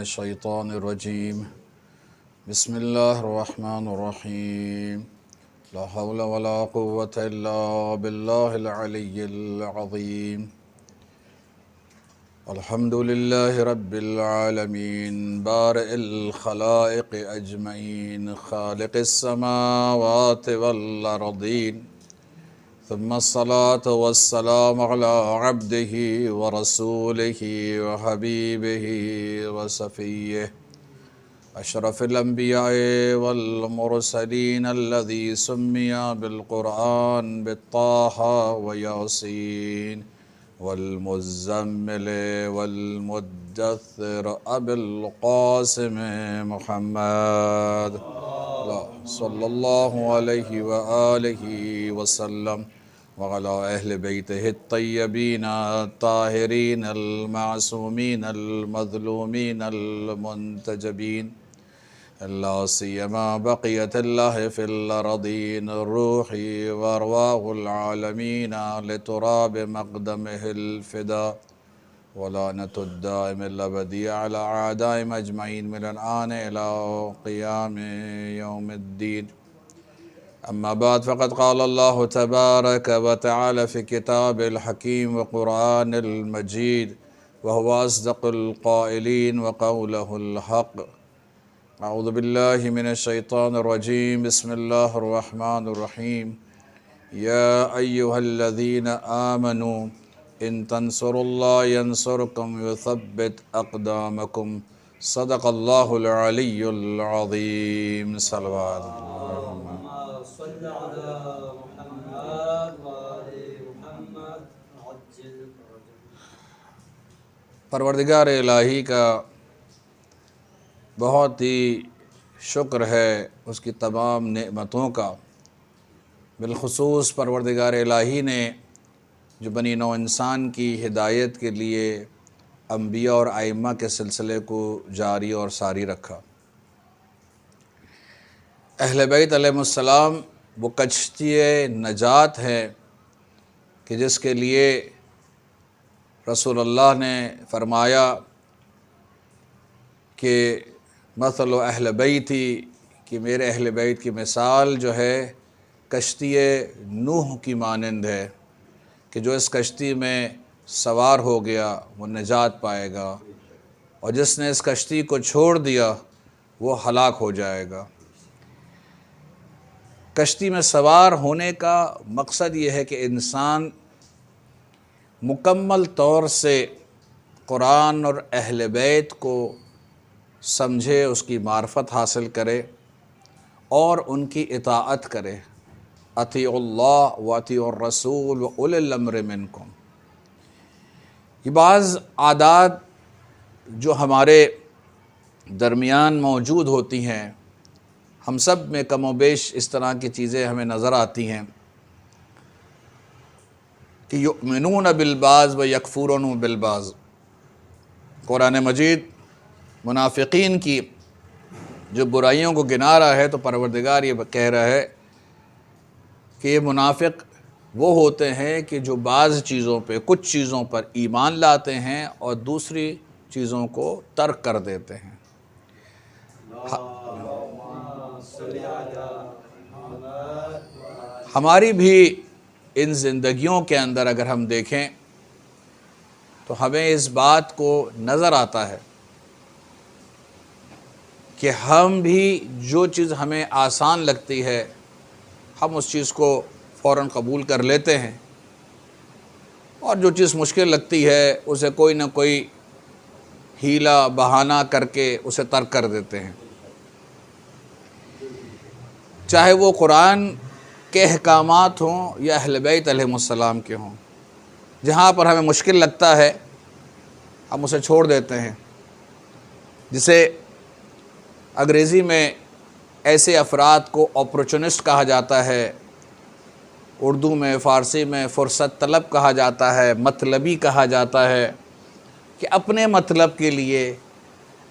الشيطان الرجيم بسم الله الرحمن الرحيم لا حول ولا قوة إلا بالله العلي العظيم الحمد لله رب العالمين بارئ الخلائق أجمعين خالق السماوات والأرضين ثم الصلاة والسلام على عبده ورسوله وحبيبه وصفيه أشرف الأنبياء والمرسلين الذي سمي بالقرآن بالطه وياسين والمزمل والمدثر أبي القاسم محمد صلى الله عليه وآله وسلم وعلى أهل بيته الطيبين الطاهرين المعصومين المظلومين المنتجبين لا سيما بقية الله في الأرضين الروح وأرواح العالمين لتراب مقدمه الفداء ولعنة الدائم الأبدي على أعدائهم أجمعين من الآن إلى قيام يوم الدين أما بعد فقد قال الله تبارك وتعالى في كتاب الحكيم وقرآن المجيد وهو أصدق القائلين وقوله الحق أعوذ بالله من الشيطان الرجيم بسم الله الرحمن الرحيم يا أيها الذين آمنوا إن تنصروا الله ينصركم ويثبت أقدامكم صدق الله العلي العظيم صلوات صل على محمد وآل محمد عجل پروردگار الہی کا بہت ہی شکر ہے اس کی تمام نعمتوں کا، بالخصوص پروردگار الہی نے جو بنی نوع انسان کی ہدایت کے لیے انبیاء اور ائمہ کے سلسلے کو جاری اور ساری رکھا۔ اہل بیت علیہ السلام وہ کشتی نجات ہے کہ جس کے لیے رسول اللہ نے فرمایا کہ مثل اہل بیتی، کہ میرے اہل بیت کی مثال جو ہے کشتی نوح کی مانند ہے، کہ جو اس کشتی میں سوار ہو گیا وہ نجات پائے گا، اور جس نے اس کشتی کو چھوڑ دیا وہ ہلاک ہو جائے گا۔ کشتی میں سوار ہونے کا مقصد یہ ہے کہ انسان مکمل طور سے قرآن اور اہل بیت کو سمجھے، اس کی معرفت حاصل کرے اور ان کی اطاعت کرے۔ اطیعوا اللہ و اطیعوا الرسول و اولی الامر منکم۔ یہ بعض عادات جو ہمارے درمیان موجود ہوتی ہیں، ہم سب میں کم و بیش اس طرح کی چیزیں ہمیں نظر آتی ہیں کہ یؤمنون بالبعض و یکفرون بالبعض۔ قرآن مجید منافقین کی جو برائیوں کو گنا رہا ہے تو پروردگار یہ کہہ رہا ہے کہ یہ منافق وہ ہوتے ہیں کہ جو بعض چیزوں پہ، کچھ چیزوں پر ایمان لاتے ہیں اور دوسری چیزوں کو ترک کر دیتے ہیں۔ ہماری بھی ان زندگیوں کے اندر اگر ہم دیکھیں تو ہمیں اس بات کو نظر آتا ہے کہ ہم بھی جو چیز ہمیں آسان لگتی ہے ہم اس چیز کو فوراً قبول کر لیتے ہیں، اور جو چیز مشکل لگتی ہے اسے کوئی نہ کوئی ہیلا بہانہ کر کے اسے ترک کر دیتے ہیں، چاہے وہ قرآن کے احکامات ہوں یا اہل بیت علیہ السلام کے ہوں۔ جہاں پر ہمیں مشکل لگتا ہے ہم اسے چھوڑ دیتے ہیں، جسے انگریزی میں ایسے افراد کو اپورچونسٹ کہا جاتا ہے، اردو میں فارسی میں فرصت طلب کہا جاتا ہے، مطلبی کہا جاتا ہے، کہ اپنے مطلب کے لیے،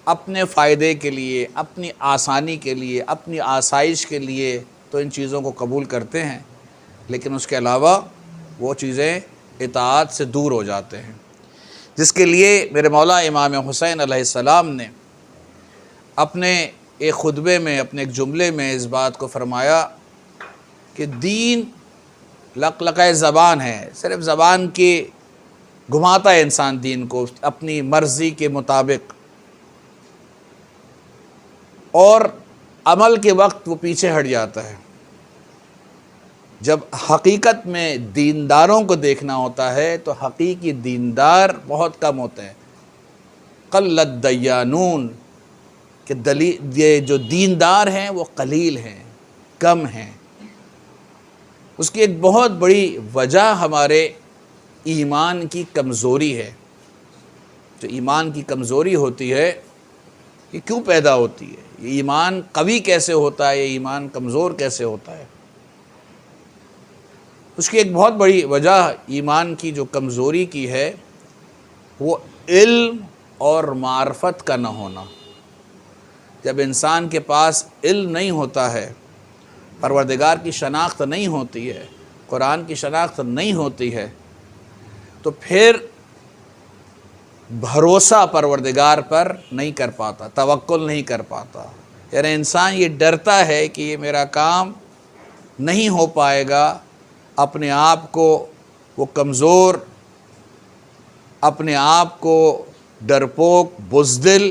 اپنے فائدے کے لیے، اپنی آسانی کے لیے، اپنی آسائش کے لیے تو ان چیزوں کو قبول کرتے ہیں، لیکن اس کے علاوہ وہ چیزیں اطاعت سے دور ہو جاتے ہیں، جس کے لیے میرے مولا امام حسین علیہ السلام نے اپنے ایک خطبے میں، اپنے ایک جملے میں اس بات کو فرمایا کہ دین لقلقہ زبان ہے، صرف زبان کی گھماتا ہے انسان دین کو اپنی مرضی کے مطابق، اور عمل کے وقت وہ پیچھے ہٹ جاتا ہے۔ جب حقیقت میں دینداروں کو دیکھنا ہوتا ہے تو حقیقی دیندار بہت کم ہوتے ہیں۔ قل الدیانون، کہ یہ جو دیندار ہیں وہ قلیل ہیں، کم ہیں۔ اس کی ایک بہت بڑی وجہ ہمارے ایمان کی کمزوری ہے۔ جو ایمان کی کمزوری ہوتی ہے یہ کیوں پیدا ہوتی ہے؟ یہ ایمان قوی کیسے ہوتا ہے؟ یہ ایمان کمزور کیسے ہوتا ہے؟ اس کی ایک بہت بڑی وجہ ایمان کی جو کمزوری کی ہے وہ علم اور معرفت کا نہ ہونا۔ جب انسان کے پاس علم نہیں ہوتا ہے، پروردگار کی شناخت نہیں ہوتی ہے، قرآن کی شناخت نہیں ہوتی ہے، تو پھر بھروسہ پروردگار پر نہیں کر پاتا، توکل نہیں کر پاتا۔ یعنی انسان یہ ڈرتا ہے کہ یہ میرا کام نہیں ہو پائے گا، اپنے آپ کو وہ کمزور، اپنے آپ کو ڈرپوک، بزدل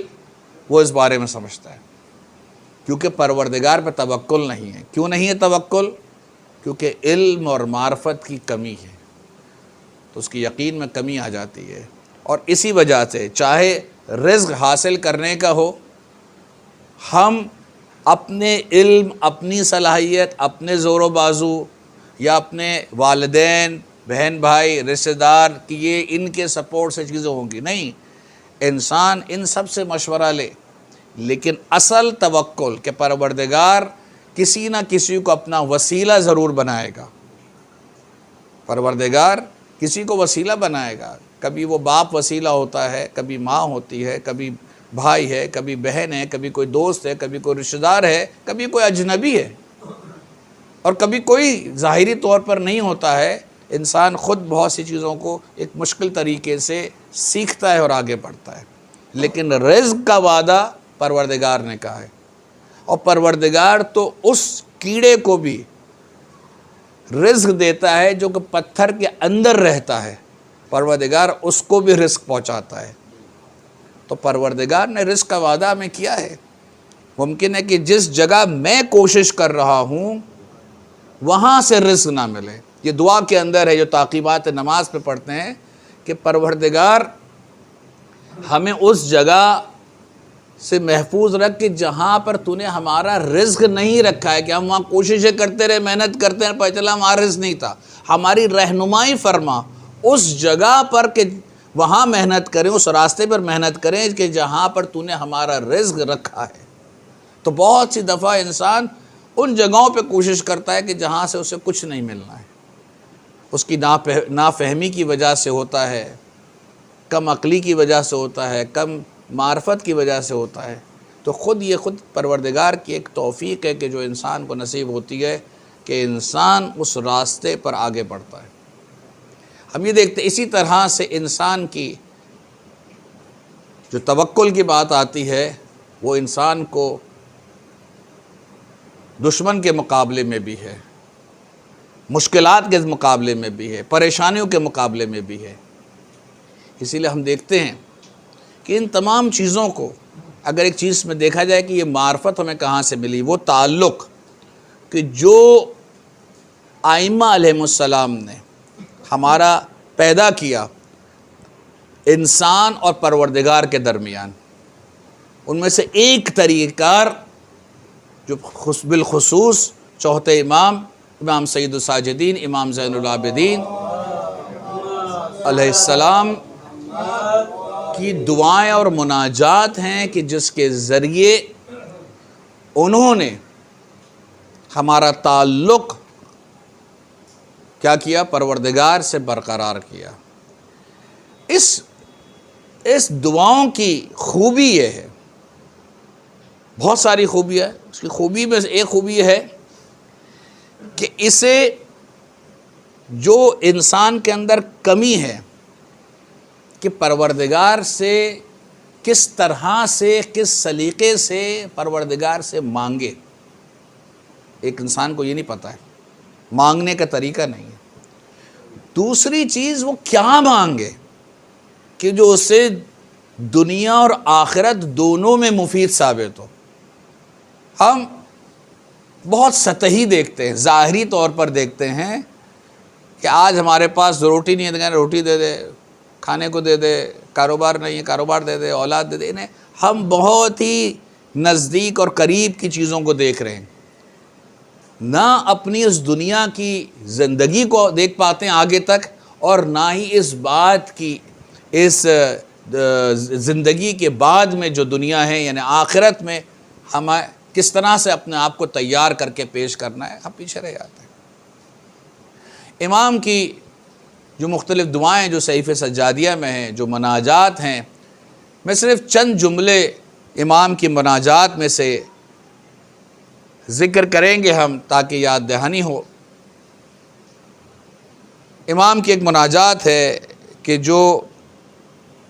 وہ اس بارے میں سمجھتا ہے، کیونکہ پروردگار پہ توکل نہیں ہے۔ کیوں نہیں ہے توکل؟ کیونکہ علم اور معرفت کی کمی ہے، تو اس کی یقین میں کمی آ جاتی ہے۔ اور اسی وجہ سے چاہے رزق حاصل کرنے کا ہو، ہم اپنے علم، اپنی صلاحیت، اپنے زور و بازو، یا اپنے والدین، بہن بھائی، رشتہ دار کی یہ ان کے سپورٹ سے چیزیں ہوں گی، نہیں۔ انسان ان سب سے مشورہ لے، لیکن اصل توکل کہ پروردگار کسی نہ کسی کو اپنا وسیلہ ضرور بنائے گا۔ پروردگار کسی کو وسیلہ بنائے گا، کبھی وہ باپ وسیلہ ہوتا ہے، کبھی ماں ہوتی ہے، کبھی بھائی ہے، کبھی بہن ہے، کبھی کوئی دوست ہے، کبھی کوئی رشتہ دار ہے، کبھی کوئی اجنبی ہے، اور کبھی کوئی ظاہری طور پر نہیں ہوتا ہے۔ انسان خود بہت سی چیزوں کو ایک مشکل طریقے سے سیکھتا ہے اور آگے بڑھتا ہے، لیکن رزق کا وعدہ پروردگار نے کہا ہے، اور پروردگار تو اس کیڑے کو بھی رزق دیتا ہے جو کہ پتھر کے اندر رہتا ہے، پروردگار اس کو بھی رزق پہنچاتا ہے۔ تو پروردگار نے رزق کا وعدہ ہمیں کیا ہے۔ ممکن ہے کہ جس جگہ میں کوشش کر رہا ہوں وہاں سے رزق نہ ملے۔ یہ دعا کے اندر ہے جو تعقیبات نماز پہ پڑھتے ہیں کہ پروردگار ہمیں اس جگہ سے محفوظ رکھ کہ جہاں پر تو نے ہمارا رزق نہیں رکھا ہے، کہ ہم وہاں کوششیں کرتے رہے، محنت کرتے ہیں، پتہ چلا ہمارا رزق نہیں تھا۔ ہماری رہنمائی فرما اس جگہ پر کہ وہاں محنت کریں، اس راستے پر محنت کریں کہ جہاں پر تو نے ہمارا رزق رکھا ہے۔ تو بہت سی دفعہ انسان ان جگہوں پہ کوشش کرتا ہے کہ جہاں سے اسے کچھ نہیں ملنا ہے، اس کی نافہمی کی وجہ سے ہوتا ہے، کم عقلی کی وجہ سے ہوتا ہے، کم معرفت کی وجہ سے ہوتا ہے۔ تو خود پروردگار کی ایک توفیق ہے کہ جو انسان کو نصیب ہوتی ہے کہ انسان اس راستے پر آگے بڑھتا ہے۔ ہم یہ دیکھتے ہیں اسی طرح سے انسان کی جو توکل کی بات آتی ہے وہ انسان کو دشمن کے مقابلے میں بھی ہے، مشکلات کے مقابلے میں بھی ہے، پریشانیوں کے مقابلے میں بھی ہے۔ اسی لیے ہم دیکھتے ہیں کہ ان تمام چیزوں کو اگر ایک چیز میں دیکھا جائے کہ یہ معرفت ہمیں کہاں سے ملی، وہ تعلق کہ جو ائمہ علیہ السلام نے ہمارا پیدا کیا انسان اور پروردگار کے درمیان، ان میں سے ایک طریقہ کار جو بالخصوص چوتھے امام سید الساجدین، امام زین العابدین علیہ السلام کی دعائیں اور مناجات ہیں کہ جس کے ذریعے انہوں نے ہمارا تعلق کیا کیا؟ پروردگار سے برقرار کیا۔ اس دعاؤں کی خوبی یہ ہے، بہت ساری خوبیاں ہیں، اس کی خوبی میں سے ایک خوبی یہ ہے کہ اسے جو انسان کے اندر کمی ہے کہ پروردگار سے کس طرح سے، کس سلیقے سے پروردگار سے مانگے، ایک انسان کو یہ نہیں پتہ ہے، مانگنے کا طریقہ نہیں ہے۔ دوسری چیز وہ کیا مانگے کہ جو اسے دنیا اور آخرت دونوں میں مفید ثابت ہو۔ ہم بہت سطحی دیکھتے ہیں، ظاہری طور پر دیکھتے ہیں کہ آج ہمارے پاس روٹی نہیں ہے تو کہنا روٹی دے دے، کھانے کو دے دے، کاروبار نہیں ہے کاروبار دے دے، اولاد دے دے۔ انہیں ہم بہت ہی نزدیک اور قریب کی چیزوں کو دیکھ رہے ہیں، نہ اپنی اس دنیا کی زندگی کو دیکھ پاتے ہیں آگے تک، اور نہ ہی اس بات کی، اس زندگی کے بعد میں جو دنیا ہے یعنی آخرت میں ہمیں کس طرح سے اپنے آپ کو تیار کر کے پیش کرنا ہے، ہم پیچھے رہ جاتے ہیں۔ امام کی جو مختلف دعائیں جو صحیفہ سجادیہ میں ہیں، جو مناجات ہیں، میں صرف چند جملے امام کی مناجات میں سے ذکر کریں گے ہم تاکہ یاد دہانی ہو۔ امام کی ایک مناجات ہے کہ جو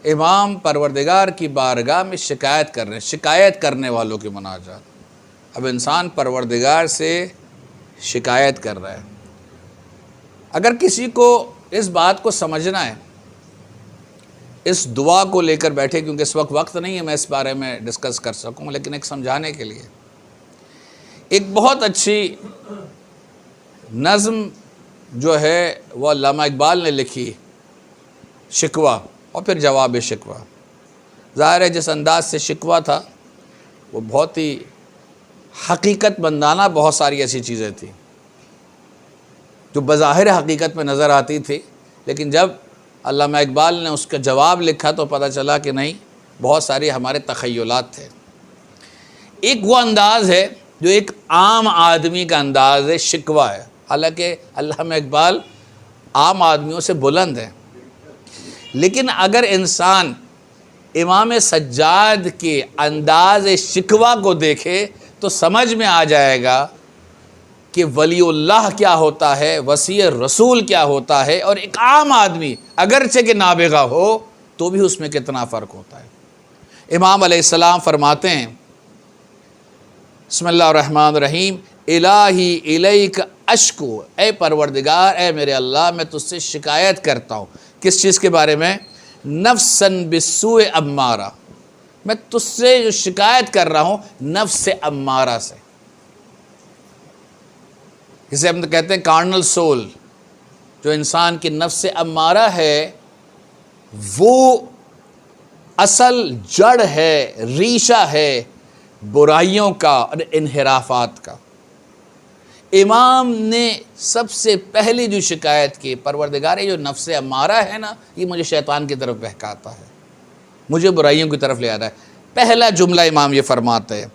امام پروردگار کی بارگاہ میں شکایت کر رہے ہیں، شکایت کرنے والوں کی مناجات۔ اب انسان پروردگار سے شکایت کر رہا ہے۔ اگر کسی کو اس بات کو سمجھنا ہے، اس دعا کو لے کر بیٹھے، کیونکہ اس وقت نہیں ہے میں اس بارے میں ڈسکس کر سکوں، لیکن ایک سمجھانے کے لیے ایک بہت اچھی نظم جو ہے وہ علامہ اقبال نے لکھی، شکوہ اور پھر جواب شکوہ۔ ظاہر ہے جس انداز سے شکوہ تھا وہ بہت ہی حقیقت مندانہ، بہت ساری ایسی چیزیں تھیں جو بظاہر حقیقت میں نظر آتی تھی، لیکن جب علامہ اقبال نے اس کا جواب لکھا تو پتہ چلا کہ نہیں، بہت ساری ہمارے تخیلات تھے۔ ایک وہ انداز ہے جو ایک عام آدمی کا انداز ہے، شکوہ ہے، حالانکہ علامہ اقبال عام آدمیوں سے بلند ہے، لیکن اگر انسان امام سجاد کے انداز شکوہ کو دیکھے تو سمجھ میں آ جائے گا کہ ولی اللہ کیا ہوتا ہے، وصی رسول کیا ہوتا ہے، اور ایک عام آدمی اگرچہ کہ نابغہ ہو تو بھی اس میں کتنا فرق ہوتا ہے۔ امام علیہ السلام فرماتے ہیں، بسم اللہ الرحمن الرحیم، الہی الیک اشکو، اے پروردگار، اے میرے اللہ، میں تجھ سے شکایت کرتا ہوں۔ کس چیز کے بارے میں؟ نفسن بالسوء امارہ، میں تجھ سے جو شکایت کر رہا ہوں نفس امارہ سے، جسے ہم کہتے ہیں کارنل سول، جو انسان کی نفس امارہ ہے، وہ اصل جڑ ہے، ریشہ ہے برائیوں کا اور انحرافات کا۔ امام نے سب سے پہلی جو شکایت کی، پروردگار جو نفس امارہ ہے نا، یہ مجھے شیطان کی طرف بہکاتا ہے، مجھے برائیوں کی طرف لے آتا ہے۔ پہلا جملہ امام یہ فرماتے ہیں،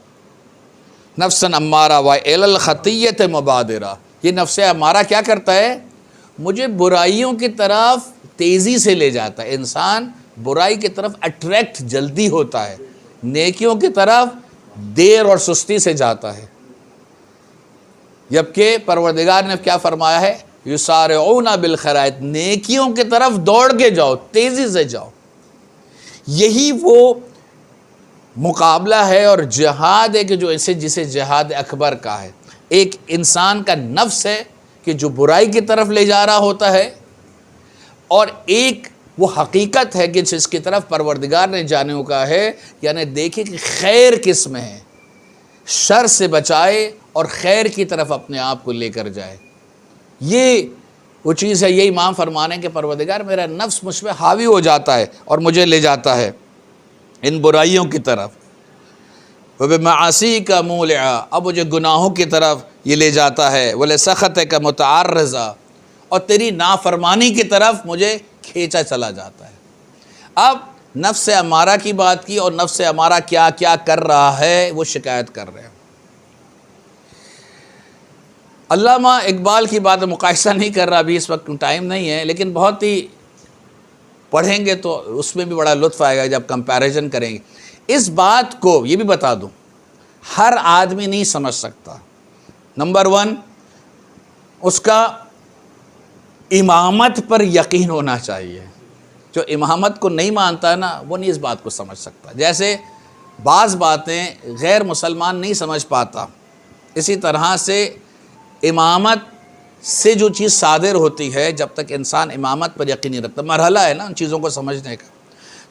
نفسن امارہ و الی الخطیۃ مبادرہ، یہ نفس امارہ کیا کرتا ہے؟ مجھے برائیوں کی طرف تیزی سے لے جاتا ہے۔ انسان برائی کی طرف اٹریکٹ جلدی ہوتا ہے، نیکیوں کی طرف دیر اور سستی سے جاتا ہے، جبکہ پروردگار نے کیا فرمایا ہے؟ یسارعون بالخیرات، نیکیوں کی طرف دوڑ کے جاؤ، تیزی سے جاؤ۔ یہی وہ مقابلہ ہے اور جہاد ہے کہ جو جسے جہاد اکبر کا ہے۔ ایک انسان کا نفس ہے کہ جو برائی کی طرف لے جا رہا ہوتا ہے، اور ایک وہ حقیقت ہے کہ جس کی طرف پروردگار نے جانے کا ہے، یعنی دیکھیں کہ خیر کس میں ہے، شر سے بچائے اور خیر کی طرف اپنے آپ کو لے کر جائے۔ یہ وہ چیز ہے، یہ امام فرمانے کہ پروردگار میرا نفس مجھ پہ حاوی ہو جاتا ہے اور مجھے لے جاتا ہے ان برائیوں کی طرف۔ وَبِمَعَاصِيكَ مُولِعًا، اب مجھے گناہوں کی طرف یہ لے جاتا ہے، وَلِسَخَطِكَ مُتَعَرِّضًا، اور تیری نافرمانی کی طرف مجھے کھینچا چلا جاتا ہے۔ اب نفس امارہ کی بات کی، اور نفس امارہ کیا کیا کر رہا ہے وہ شکایت کر رہے ہیں۔ علامہ اقبال کی بات مقایسہ نہیں کر رہا، ابھی اس وقت ٹائم نہیں ہے، لیکن بہت ہی پڑھیں گے تو اس میں بھی بڑا لطف آئے گا جب کمپیریزن کریں گے۔ اس بات کو یہ بھی بتا دوں، ہر آدمی نہیں سمجھ سکتا۔ نمبر 1، اس کا امامت پر یقین ہونا چاہیے، جو امامت کو نہیں مانتا نا وہ نہیں اس بات کو سمجھ سکتا. جیسے بعض باتیں غیر مسلمان نہیں سمجھ پاتا، اسی طرح سے امامت سے جو چیز صادر ہوتی ہے، جب تک انسان امامت پر یقین نہیں رکھتا، مرحلہ ہے نا ان چیزوں کو سمجھنے کا،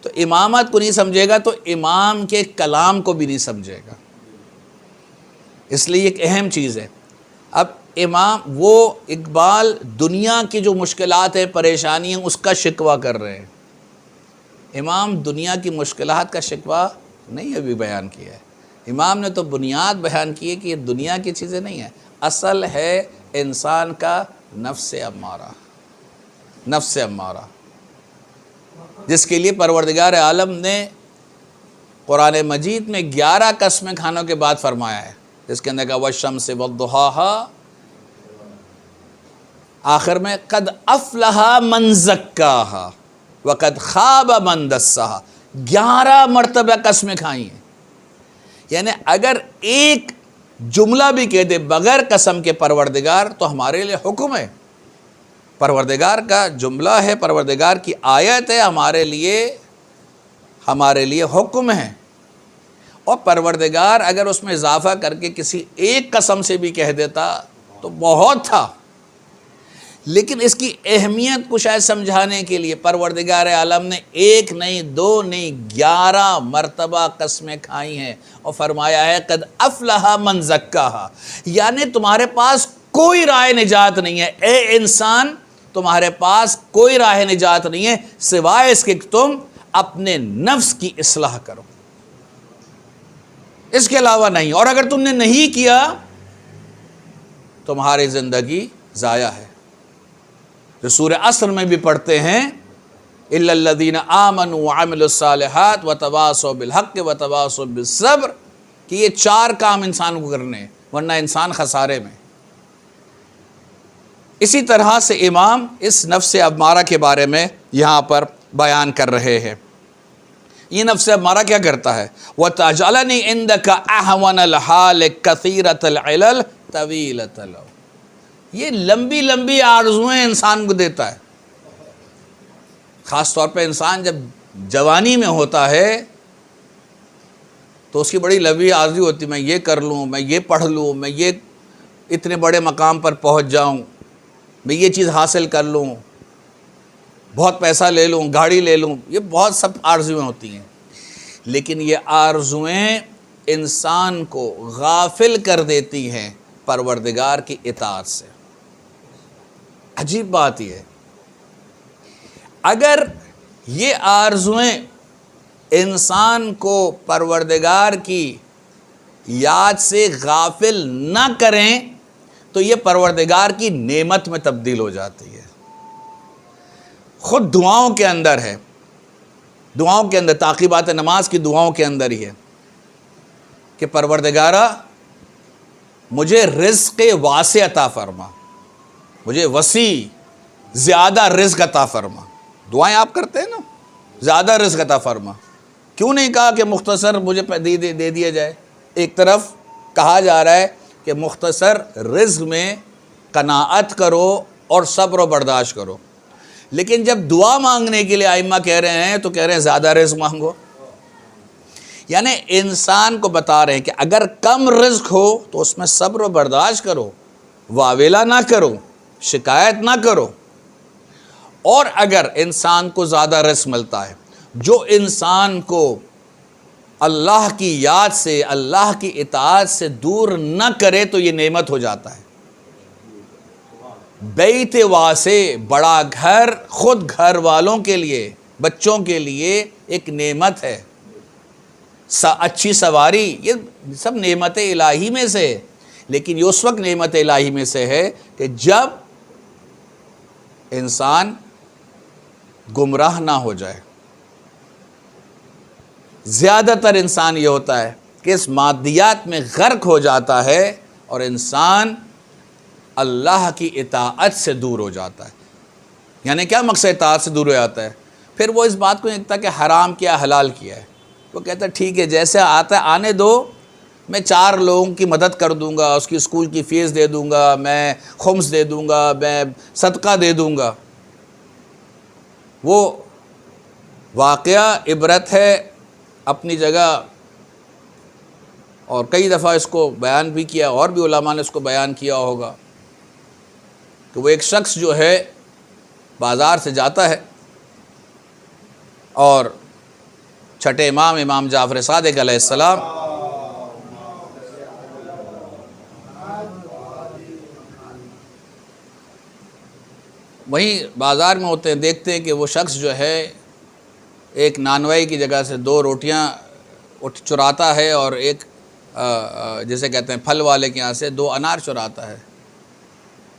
تو امامت کو نہیں سمجھے گا تو امام کے کلام کو بھی نہیں سمجھے گا. اس لیے ایک اہم چیز ہے. اب امام وہ اقبال دنیا کی جو مشکلات ہیں، پریشانی ہیں، اس کا شکوہ کر رہے ہیں. امام دنیا کی مشکلات کا شکوہ نہیں ابھی بیان کیا ہے. امام نے تو بنیاد بیان کی ہے کہ یہ دنیا کی چیزیں نہیں ہیں، اصل ہے انسان کا نفس امارہ، نفس امارہ، جس کے لیے پروردگار عالم نے قرآن مجید میں 11 قسمیں کھانوں کے بعد فرمایا ہے، جس کے اندر کہا والشمس والضحاہا، آخر میں قد افلح من زکاہا وقد خاب من دساہا. 11 مرتبہ قسمیں کھائی ہیں. یعنی اگر ایک جملہ بھی کہہ دے بغیر قسم کے پروردگار تو ہمارے لیے حکم ہے. پروردگار کا جملہ ہے، پروردگار کی آیت ہے، ہمارے لیے حکم ہے. اور پروردگار اگر اس میں اضافہ کر کے کسی ایک قسم سے بھی کہہ دیتا تو بہت تھا. لیکن اس کی اہمیت کو شاید سمجھانے کے لیے پروردگار عالم نے ایک نہیں، دو نہیں، 11 مرتبہ قسمیں کھائی ہیں اور فرمایا ہے قد افلح من زکاہا. یعنی تمہارے پاس کوئی راہ نجات نہیں ہے اے انسان، تمہارے پاس کوئی راہ نجات نہیں ہے سوائے اس کے کہ تم اپنے نفس کی اصلاح کرو، اس کے علاوہ نہیں. اور اگر تم نے نہیں کیا تمہاری زندگی ضائع ہے. جو سورہ عصر میں بھی پڑھتے ہیں الا الذین آمنوا وعملوا الصالحات وتواصوا بالحق وتواصوا بالصبر، کہ یہ 4 کام انسان کو کرنے ہیں ورنہ انسان خسارے میں. اسی طرح سے امام اس نفس امارہ کے بارے میں یہاں پر بیان کر رہے ہیں. یہ نفس امارہ کیا کرتا ہے؟ وَتَجْعَلَنِي عِنْدَكَ أَهْوَنَ الْحَالِ كَثِيرَةَ الْعِلَلِ طَوِيلَةَ الْأَمَلِ. یہ لمبی لمبی آرزویں انسان کو دیتا ہے. خاص طور پہ انسان جب جوانی میں ہوتا ہے تو اس کی بڑی لمبی آرزو ہوتی ہے، میں یہ کر لوں، میں یہ پڑھ لوں، میں یہ اتنے بڑے مقام پر پہنچ جاؤں، میں یہ چیز حاصل کر لوں، بہت پیسہ لے لوں، گاڑی لے لوں. یہ بہت سب آرزویں ہوتی ہیں. لیکن یہ آرزویں انسان کو غافل کر دیتی ہیں پروردگار کی اطاعت سے. عجیب بات یہ ہے، اگر یہ آرزویں انسان کو پروردگار کی یاد سے غافل نہ کریں تو یہ پروردگار کی نعمت میں تبدیل ہو جاتی ہے. خود دعاؤں کے اندر ہے، دعاؤں کے اندر، تعقیبات نماز کی دعاؤں کے اندر ہی ہے کہ پروردگارا مجھے رزق واسع عطا فرما، مجھے وسیع زیادہ رزق عطا فرما. دعائیں آپ کرتے ہیں نا، زیادہ رزق عطا فرما. کیوں نہیں کہا کہ مختصر مجھے دے دیا جائے؟ ایک طرف کہا جا رہا ہے کہ مختصر رزق میں قناعت کرو اور صبر و برداشت کرو، لیکن جب دعا مانگنے کے لیے ائمہ کہہ رہے ہیں تو کہہ رہے ہیں زیادہ رزق مانگو. یعنی انسان کو بتا رہے ہیں کہ اگر کم رزق ہو تو اس میں صبر و برداشت کرو، واویلا نہ کرو، شکایت نہ کرو. اور اگر انسان کو زیادہ رزق ملتا ہے، جو انسان کو اللہ کی یاد سے، اللہ کی اطاعت سے دور نہ کرے تو یہ نعمت ہو جاتا ہے. بیت واسع، بڑا گھر، خود گھر والوں کے لیے، بچوں کے لیے ایک نعمت ہے. اچھی سواری، یہ سب نعمت الہی میں سے، لیکن یہ اس وقت نعمت الہی میں سے ہے کہ جب انسان گمراہ نہ ہو جائے. زیادہ تر انسان یہ ہوتا ہے کہ اس مادیات میں غرق ہو جاتا ہے اور انسان اللہ کی اطاعت سے دور ہو جاتا ہے. یعنی کیا مقصد اطاعت سے دور ہو جاتا ہے؟ پھر وہ اس بات کو نہیں دیکھتا کہ حرام کیا حلال کیا ہے. وہ کہتا ہے ٹھیک ہے جیسے آتا ہے آنے دو، میں 4 لوگوں کی مدد کر دوں گا، اس کی اسکول کی فیس دے دوں گا، میں خمس دے دوں گا، میں صدقہ دے دوں گا. وہ واقعہ عبرت ہے اپنی جگہ، اور کئی دفعہ اس کو بیان بھی کیا، اور بھی علماء نے اس کو بیان کیا ہوگا کہ وہ ایک شخص جو ہے بازار سے جاتا ہے اور چھٹے امام جعفر صادق علیہ السلام وہیں بازار میں ہوتے ہیں، دیکھتے ہیں کہ وہ شخص جو ہے ایک نانوائی کی جگہ سے 2 روٹیاں چراتا ہے، اور ایک جسے کہتے ہیں پھل والے کے یہاں سے 2 انار چراتا ہے۔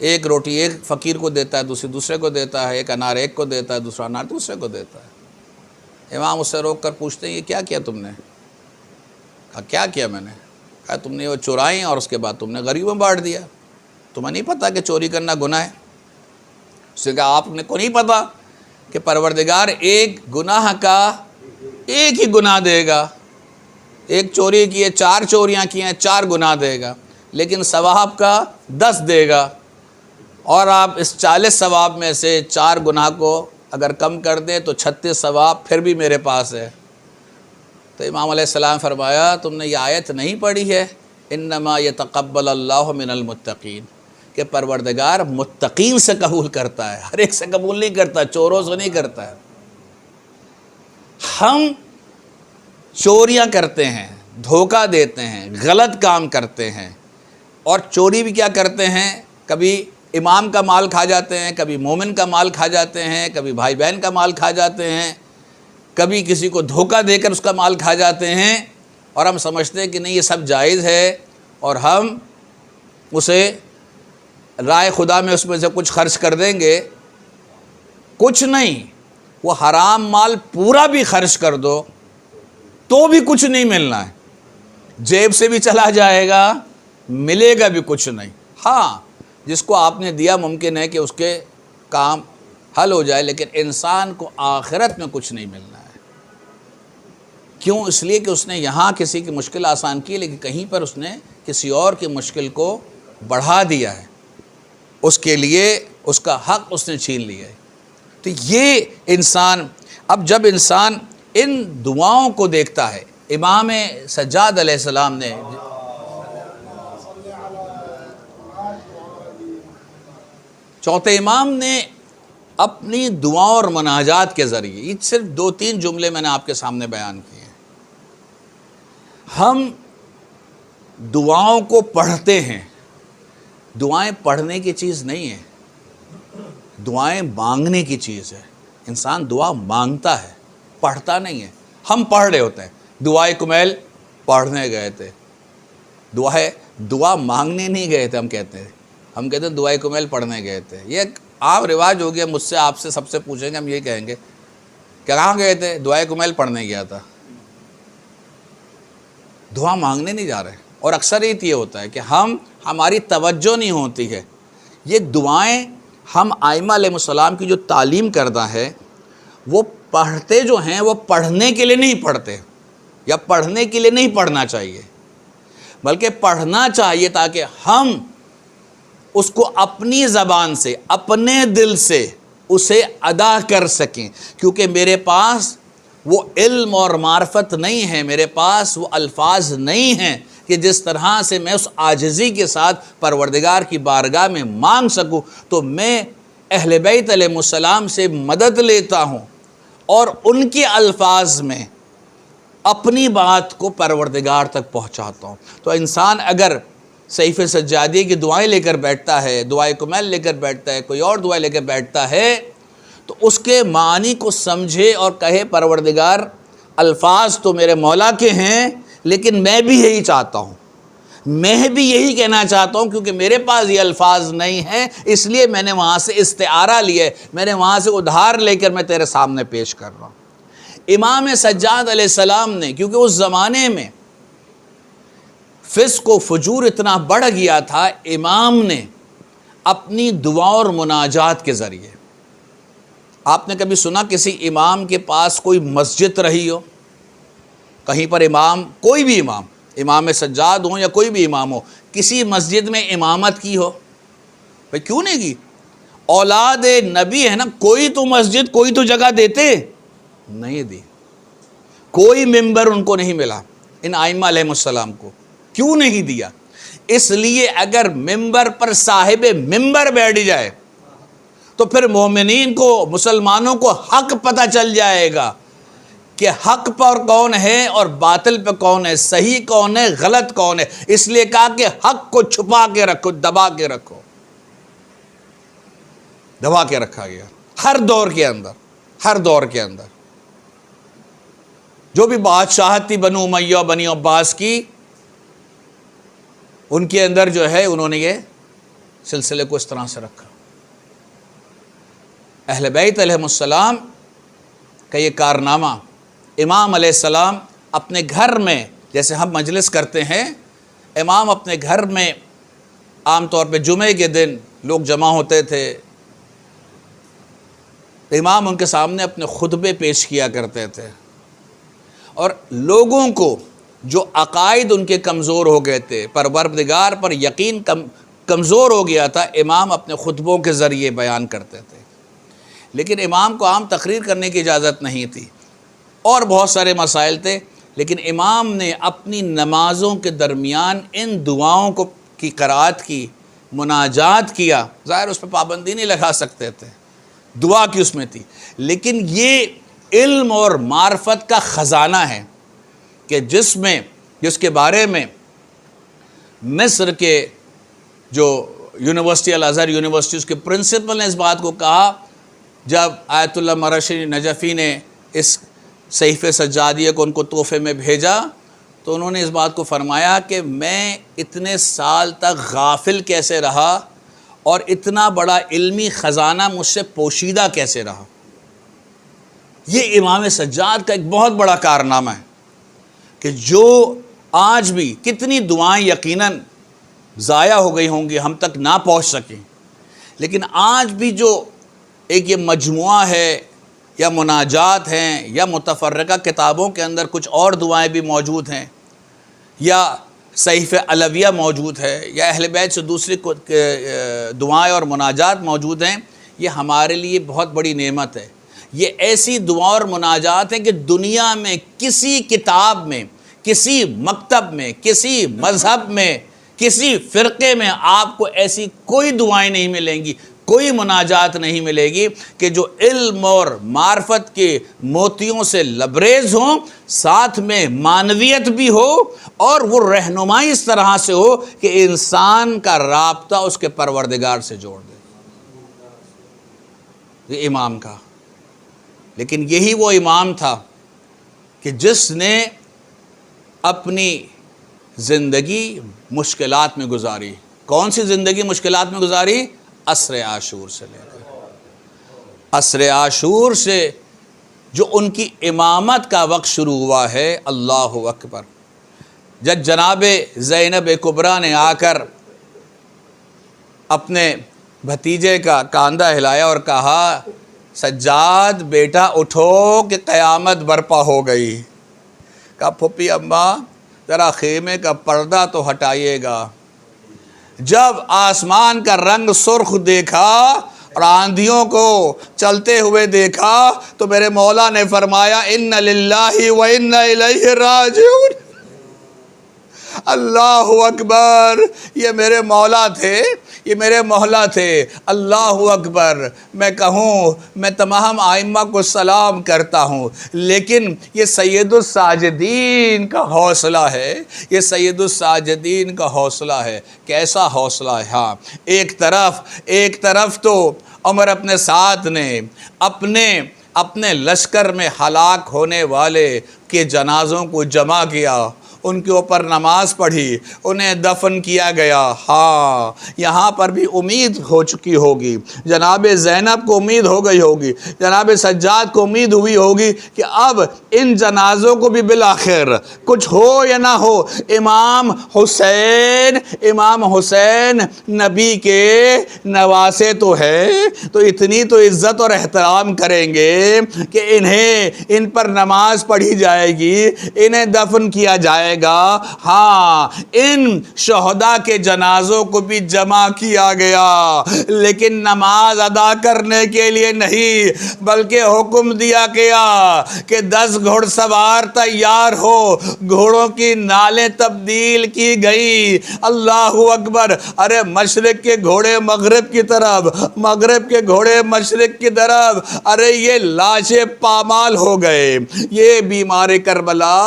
ایک روٹی ایک فقیر کو دیتا ہے، دوسرے کو دیتا ہے، ایک انار ایک کو دیتا ہے، دوسرا انار دوسرے کو دیتا ہے۔ امام اس سے روک کر پوچھتے ہیں یہ کیا کیا تم نے؟ کہا کیا کیا میں نے؟ کہا تم نے وہ چرائیں اور اس کے بعد تم نے غریبوں میں بانٹ دیا، تمہیں نہیں پتہ کہ چوری کرنا گناہ ہے؟ اس نے کہا آپ نے کو نہیں پتہ کہ پروردگار ایک گناہ کا ایک ہی گناہ دے گا، ایک چوری کی ہے، 4 چوریاں کی ہیں، 4 گناہ دے گا، لیکن ثواب کا 10 دے گا، اور آپ اس 40 ثواب میں سے 4 گناہ کو اگر کم کر دیں تو 36 ثواب پھر بھی میرے پاس ہے۔ تو امام علیہ السلام فرمایا تم نے یہ آیت نہیں پڑھی ہے انما یتقبل اللہ من المتقین، کہ پروردگار متقین سے قبول کرتا ہے، ہر ایک سے قبول نہیں کرتا، چوروں سے نہیں کرتا ہے۔ ہم چوریاں کرتے ہیں، دھوکہ دیتے ہیں، غلط کام کرتے ہیں، اور چوری بھی کیا کرتے ہیں، کبھی امام کا مال کھا جاتے ہیں، کبھی مومن کا مال کھا جاتے ہیں، کبھی بھائی بہن کا مال کھا جاتے ہیں، کبھی کسی کو دھوکہ دے کر اس کا مال کھا جاتے ہیں، اور ہم سمجھتے ہیں کہ نہیں یہ سب جائز ہے، اور ہم اسے رائے خدا میں اس میں سے کچھ خرچ کر دیں گے۔ کچھ نہیں، وہ حرام مال پورا بھی خرچ کر دو تو بھی کچھ نہیں ملنا ہے، جیب سے بھی چلا جائے گا، ملے گا بھی کچھ نہیں۔ ہاں جس کو آپ نے دیا ممکن ہے کہ اس کے کام حل ہو جائے، لیکن انسان کو آخرت میں کچھ نہیں ملنا ہے۔ کیوں؟ اس لیے کہ اس نے یہاں کسی کی مشکل آسان کی، لیکن کہیں پر اس نے کسی اور کی مشکل کو بڑھا دیا ہے، اس کے لیے اس کا حق اس نے چھین لیا ہے۔ تو یہ انسان، اب جب انسان ان دعاؤں کو دیکھتا ہے، امام سجاد علیہ السلام نے چوتھے امام نے اپنی دعاؤں اور مناجات کے ذریعے، یہ صرف 2-3 جملے میں نے آپ کے سامنے بیان کیے ہیں۔ ہم دعاؤں کو پڑھتے ہیں، دعائیں پڑھنے کی چیز نہیں ہے، دعائیں مانگنے کی چیز ہے۔ انسان دعا مانگتا ہے، پڑھتا نہیں ہے۔ ہم پڑھ رہے ہوتے ہیں، دعائے کمیل پڑھنے گئے تھے، دعا مانگنے نہیں گئے تھے، ہم کہتے ہیں دعائے کمیل پڑھنے گئے تھے۔ یہ ایک عام رواج ہو گیا، مجھ سے آپ سے سب سے پوچھیں گے، ہم یہ کہیں گے کہ کہاں گئے تھے؟ دعائے کمیل پڑھنے گیا تھا۔ دعا مانگنے نہیں جا رہے، اور اکثر یہ ہوتا ہے کہ ہماری توجہ نہیں ہوتی ہے۔ یہ دعائیں ہم ائمہ علیہ السلام کی جو تعلیم کردہ ہے، وہ پڑھتے جو ہیں وہ پڑھنے کے لیے نہیں پڑھتے، یا پڑھنے کے لیے نہیں پڑھنا چاہیے، بلکہ پڑھنا چاہیے تاکہ ہم اس کو اپنی زبان سے، اپنے دل سے اسے ادا کر سکیں، کیونکہ میرے پاس وہ علم اور معرفت نہیں ہے، میرے پاس وہ الفاظ نہیں ہیں کہ جس طرح سے میں اس عاجزی کے ساتھ پروردگار کی بارگاہ میں مانگ سکوں۔ تو میں اہل بیت علیہ السلام سے مدد لیتا ہوں، اور ان کے الفاظ میں اپنی بات کو پروردگار تک پہنچاتا ہوں۔ تو انسان اگر صحیفہ سجادی کی دعائیں لے کر بیٹھتا ہے، دعائے کمیل لے کر بیٹھتا ہے، کوئی اور دعائیں لے کر بیٹھتا ہے، تو اس کے معنی کو سمجھے اور کہے پروردگار الفاظ تو میرے مولا کے ہیں، لیکن میں بھی یہی چاہتا ہوں، میں بھی یہی کہنا چاہتا ہوں، کیونکہ میرے پاس یہ الفاظ نہیں ہیں، اس لیے میں نے وہاں سے استعارہ لیا ہے، میں نے وہاں سے ادھار لے کر میں تیرے سامنے پیش کر رہا ہوں۔ امام سجاد علیہ السلام نے، کیونکہ اس زمانے میں فسق و فجور اتنا بڑھ گیا تھا، امام نے اپنی دعا اور مناجات کے ذریعے، آپ نے کبھی سنا کسی امام کے پاس کوئی مسجد رہی ہو؟ کہیں پر امام، کوئی بھی امام سجاد ہوں یا کوئی بھی امام ہو، کسی مسجد میں امامت کی ہو؟ بھئی کیوں نہیں کی؟ اولاد نبی ہے نا، کوئی تو مسجد، کوئی تو جگہ دیتے، نہیں دی، کوئی ممبر ان کو نہیں ملا ان ائمہ علیہ السلام کو. کیوں نہیں دیا؟ اس لیے اگر ممبر پر صاحب ممبر بیٹھ جائے تو پھر مومنین کو، مسلمانوں کو حق پتہ چل جائے گا کہ حق پر کون ہے اور باطل پہ کون ہے، صحیح کون ہے، غلط کون ہے. اس لیے کہا کہ حق کو چھپا کے رکھو، دبا کے رکھو. دبا کے رکھا گیا ہر دور کے اندر، ہر دور کے اندر. جو بھی بادشاہت تھی بنو امیہ و بنی عباس کی، ان کے اندر جو ہے انہوں نے یہ سلسلے کو اس طرح سے رکھا. اہل بیت علیہ السلام کا یہ کارنامہ، امام علیہ السلام اپنے گھر میں، جیسے ہم مجلس کرتے ہیں، امام اپنے گھر میں عام طور پہ جمعے کے دن لوگ جمع ہوتے تھے، امام ان کے سامنے اپنے خطبے پیش کیا کرتے تھے، اور لوگوں کو جو عقائد ان کے کمزور ہو گئے تھے، پروردگار پر یقین کمزور ہو گیا تھا، امام اپنے خطبوں کے ذریعے بیان کرتے تھے. لیکن امام کو عام تقریر کرنے کی اجازت نہیں تھی، اور بہت سارے مسائل تھے، لیکن امام نے اپنی نمازوں کے درمیان ان دعاؤں کی قرات کی، مناجات کیا. ظاہر اس پہ پابندی نہیں لگا سکتے تھے، دعا کی اس میں تھی، لیکن یہ علم اور معرفت کا خزانہ ہے کہ جس کے بارے میں مصر کے جو یونیورسٹی، الازہر یونیورسٹی، اس کے پرنسپل نے اس بات کو کہا جب آیت اللہ مرشدی نجفی نے اس صحیفہ سجادیہ کو ان کو تحفے میں بھیجا، تو انہوں نے اس بات کو فرمایا کہ میں اتنے سال تک غافل کیسے رہا اور اتنا بڑا علمی خزانہ مجھ سے پوشیدہ کیسے رہا. یہ امام سجاد کا ایک بہت بڑا کارنامہ ہے کہ جو آج بھی کتنی دعائیں یقیناً ضائع ہو گئی ہوں گی، ہم تک نہ پہنچ سکیں، لیکن آج بھی جو ایک یہ مجموعہ ہے یا مناجات ہیں یا متفرقہ کتابوں کے اندر کچھ اور دعائیں بھی موجود ہیں، یا صحیفہ علویہ موجود ہے، یا اہل بیت سے دوسری دعائیں اور مناجات موجود ہیں، یہ ہمارے لیے بہت بڑی نعمت ہے. یہ ایسی دعا اور مناجات ہیں کہ دنیا میں کسی کتاب میں، کسی مکتب میں، کسی مذہب میں، کسی فرقے میں آپ کو ایسی کوئی دعائیں نہیں ملیں گی، کوئی مناجات نہیں ملے گی کہ جو علم اور معرفت کے موتیوں سے لبریز ہوں، ساتھ میں معنویت بھی ہو، اور وہ رہنمائی اس طرح سے ہو کہ انسان کا رابطہ اس کے پروردگار سے جوڑ دے. یہ امام کا، لیکن یہی وہ امام تھا کہ جس نے اپنی زندگی مشکلات میں گزاری. کون سی زندگی مشکلات میں گزاری؟ عصر عاشور سے لے کر عصر عاشور سے جو ان کی امامت کا وقت شروع ہوا ہے. اللہ اکبر. جب جناب زینب کبریٰ نے آ کر اپنے بھتیجے کا کاندھا ہلایا اور کہا سجاد بیٹا اٹھو کہ قیامت برپا ہو گئی، کہا پھپھی اماں ذرا خیمے کا پردہ تو ہٹائیے گا. جب آسمان کا رنگ سرخ دیکھا اور آندھیوں کو چلتے ہوئے دیکھا تو میرے مولا نے فرمایا ان للہ و انا الیہ راجعون. اللہ اکبر. یہ میرے مولا تھے، یہ میرے مولا تھے. اللہ اکبر. میں کہوں میں تمام ائمہ کو سلام کرتا ہوں، لیکن یہ سید الساجدین کا حوصلہ ہے، یہ سید الساجدین کا حوصلہ ہے. کیسا حوصلہ ہے. ہاں، ایک طرف تو عمر اپنے ساتھ نے اپنے لشکر میں ہلاک ہونے والے کے جنازوں کو جمع کیا، ان کے اوپر نماز پڑھی، انہیں دفن کیا گیا. ہاں، یہاں پر بھی امید ہو چکی ہوگی، جناب زینب کو امید ہو گئی ہوگی، جناب سجاد کو امید ہوئی ہوگی کہ اب ان جنازوں کو بھی بالآخر کچھ ہو یا نہ ہو، امام حسین نبی کے نواسے تو ہے، تو اتنی تو عزت اور احترام کریں گے کہ ان پر نماز پڑھی جائے گی، انہیں دفن کیا جائے جائے گا۔ ہاں ان شہداء کے جنازوں کو بھی جمع کیا گیا، لیکن نماز ادا کرنے کے لیے نہیں، بلکہ حکم دیا گیا کہ 10 گھڑ سوار تیار ہو، گھوڑوں کی نالیں تبدیل کی گئی۔ اللہ اکبر۔ ارے مشرق کے گھوڑے مغرب کی طرف، مغرب کے گھوڑے مشرق کی طرف، ارے یہ لاشیں پامال ہو گئے۔ یہ بیمار کربلا،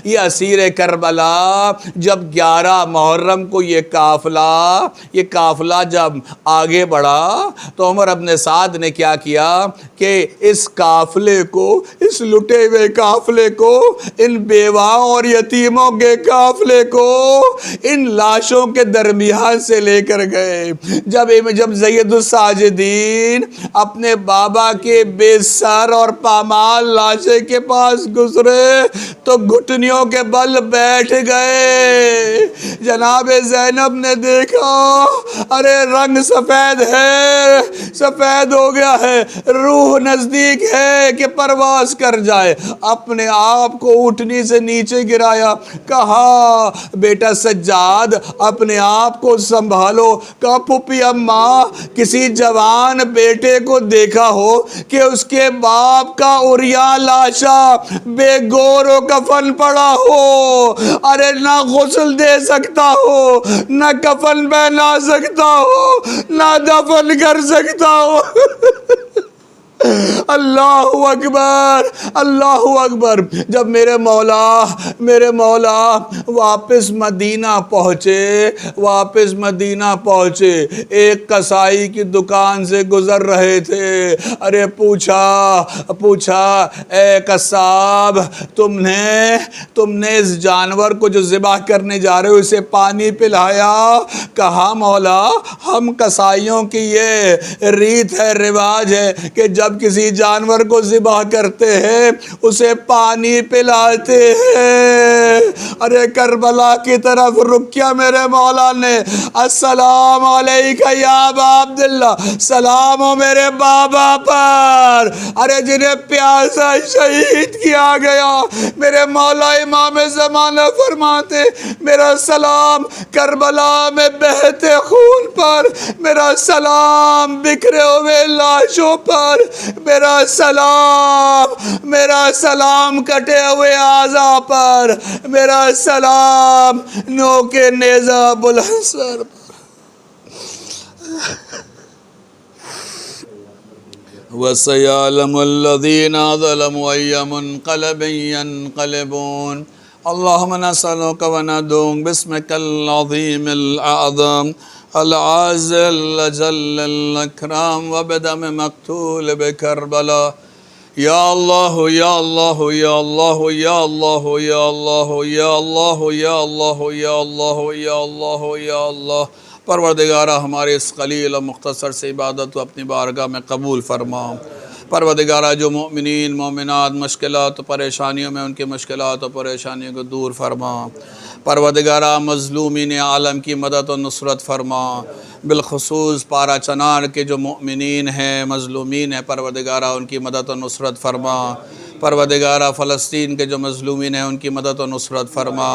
یہ اسیر کربلا، جب 11 محرم کو یہ قافلہ جب آگے بڑھا تو عمر ابن سعد نے کیا کیا کہ اس قافلے کو، اس لٹے ہوئے قافلے کو، ان بیواؤں اور یتیموں کے قافلے کو ان لاشوں کے درمیان سے لے کر گئے۔ جب زید الساجدین اپنے بابا کے بے سر اور پامال لاشے کے پاس گزرے تو گھٹنیوں کے بل بیٹھ گئے۔ جناب زینب نے دیکھا، ارے رنگ سفید ہے، سفید ہو گیا ہے، روح نزدیک ہے کہ پرواز کر جائے۔ اپنے آپ کو اٹھنی سے نیچے گرایا، کہا بیٹا سجاد اپنے آپ کو سنبھالو۔ کہا پھوپھی اماں، کسی جوان بیٹے کو دیکھا ہو کہ اس کے باپ کا عریاں لاشا بے گور و کفن پڑا ہو، ارے نہ غسل دے سکتا ہو، نہ کفن پہنا سکتا ہو، نہ دفن کر سکتا ہو۔ اللہ اکبر، اللہ اکبر۔ جب میرے مولا واپس مدینہ پہنچے، ایک کسائی کی دکان سے گزر رہے تھے۔ ارے پوچھا اے قصاب، تم نے اس جانور کو جو ذبح کرنے جا رہے ہو اسے پانی پلایا؟ کہا مولا ہم کسائیوں کی یہ ریت ہے، رواج ہے کہ جب کسی جانور کو ذبح کرتے ہیں اسے پانی پلاتے ہیں۔ ارے کربلا کی طرف رک کیا میرے مولا نے، السلام علیکہ یا ابا عبداللہ، سلام ہو میرے بابا پر، ارے جنہیں پیاسا شہید کیا گیا۔ میرے مولا امام زمانہ فرماتے میرا سلام کربلا میں بہتے خون پر، میرا سلام بکھرے ہوئے لاشوں پر، میرا سلام کٹے ہوئے اعضاء پر، میرا سلام نوک نیزہ بلند سر پر۔ وَسَيَعْلَمُ الَّذِينَ ظَلَمُوا أَيَّ مُنْقَلَبٍ يَنْقَلِبُونَ اللهم نسألك وندعوك باسمك العظيم الأعظم العز الجل الأكرم وبدم مقتول بكربلاء یا اللہ یا اللہ یا اللہ یا اللہ یا اللہ یا اللہ یا اللہ یا اللہ یا اللہ یا اللہ۔ پروردگارہ ہمارے اس قلیل و مختصر سے عبادت کو اپنی بارگاہ میں قبول فرما۔ پروردگارہ جو مومنین مومنات مشکلات و پریشانیوں میں ان کی مشکلات و پریشانیوں کو دور فرما۔ پروردگارہ مظلومین عالم کی مدد و نصرت فرما، بالخصوص پارا چنار کے جو مؤمنین ہیں مظلومین ہیں، پروردگارہ ان کی مدد و نصرت فرما۔ پروردگارہ فلسطین کے جو مظلومین ہیں ان کی مدد و نصرت فرما۔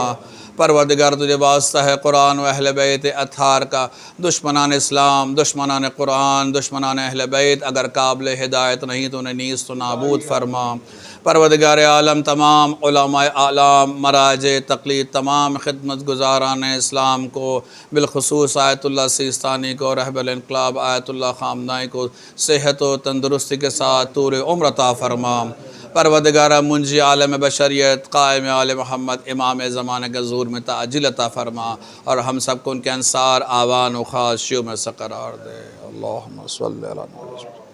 پروردگار تجھے واسطہ ہے قرآن و اہل بیت اطہار کا، دشمنان اسلام، دشمنان قرآن، دشمنان اہل بیت اگر قابل ہدایت نہیں تو انہیں نیست و نابود فرما۔ پروردگار عالم تمام علماء اعلام، مراجع تقلید، تمام خدمت گزاران اسلام کو، بالخصوص آیت اللہ سیستانی کو، رہبر الانقلاب آیت اللہ خامنائی کو صحت و تندرستی کے ساتھ طول عمر عطا فرما۔ پروردگارہ منجی عالم بشریت، قائم آل محمد، امام زمانہ کے ظہور میں تعجیل عطا فرما، اور ہم سب کو ان کے انصار، آوان و خاص شیعوں میں سے قرار دے۔ اللہم صلی اللہ علیہ وسلم۔